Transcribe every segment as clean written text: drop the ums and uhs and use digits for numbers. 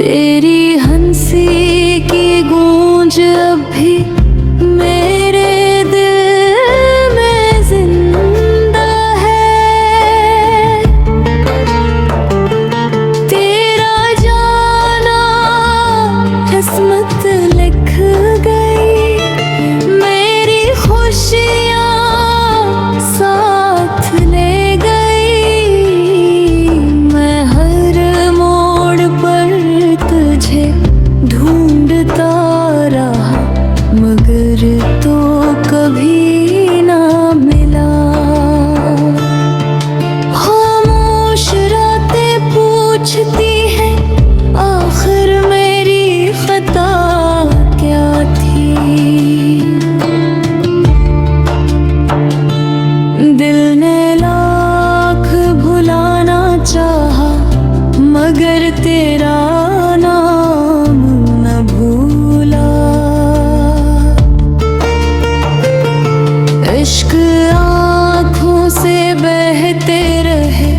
तेरी हंसी की गूंज अब भी मेरे दिल में जिंदा है। तेरा जाना किस्मत लिख गई, मेरी खुशियाँ साथ ले गई। मैं हर मोड़ पर तुझे ढूंढता रहा, मगर तो कभी ना मिला। खामोश रातें पूछती हैं, आखिर मेरी खता क्या थी। दिल ने लाख भुलाना चाहा, मगर तेरा नाम न भूला। इश्क आँखों से बहते रहे,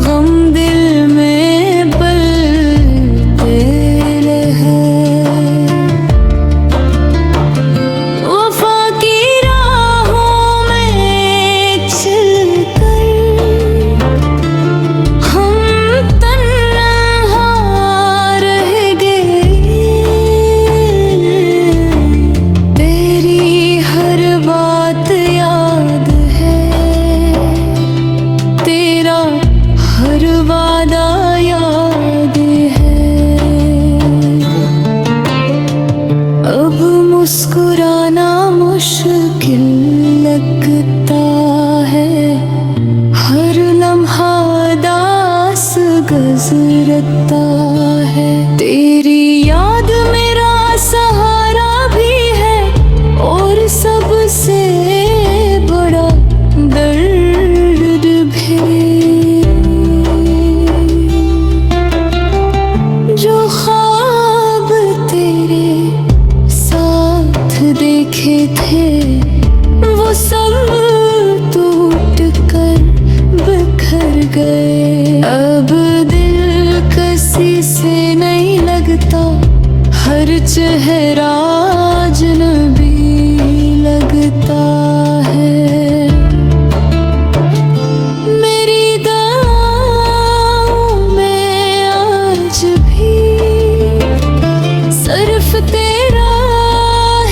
गम दिल में पलते रहे। वफा की राहों में चलकर हम तन्हा रह गए। तेरी हर बात याद है, तेरा हर वादा याद है। अब मुस्कुराना मुश्किल लगता है, हर लम्हा दास गुजरता है। तेरी याद मेरा सहारा भी है, और सबसे बड़ा दर्द भी। जो ख्वाब तेरे साथ देखे थे, वो सब टूट कर बिखर गए। अब दिल किसी से नहीं लगता, हर चेहरा अजनबी लगता है। मेरी दुआओं में आज भी सिर्फ तेरा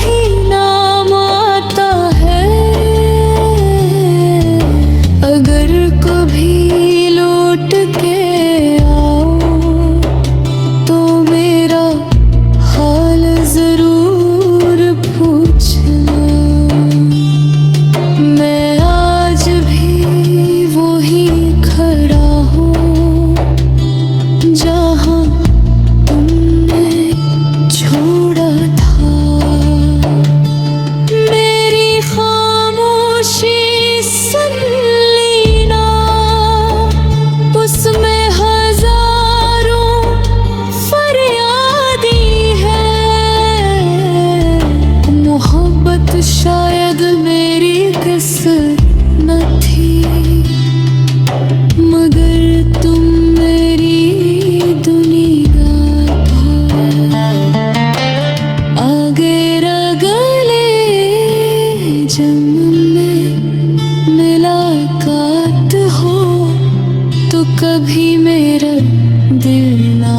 ही नाम आता है। अगर कभी लौट के आओ तो मेरा हाल जरूर पूछना। मैं आज भी वही खड़ा हूँ जहाँ तुमने छोड़ा था। मेरी खामोशी सुन लेना, उसमें हजारों फरियादी है। मोहब्बत शायद मेरी किस्मत थी, मगर तुम मेरी दुनिया था। अगर अगले जन्म में मुलाकात हो, तो कभी मेरा दिल ना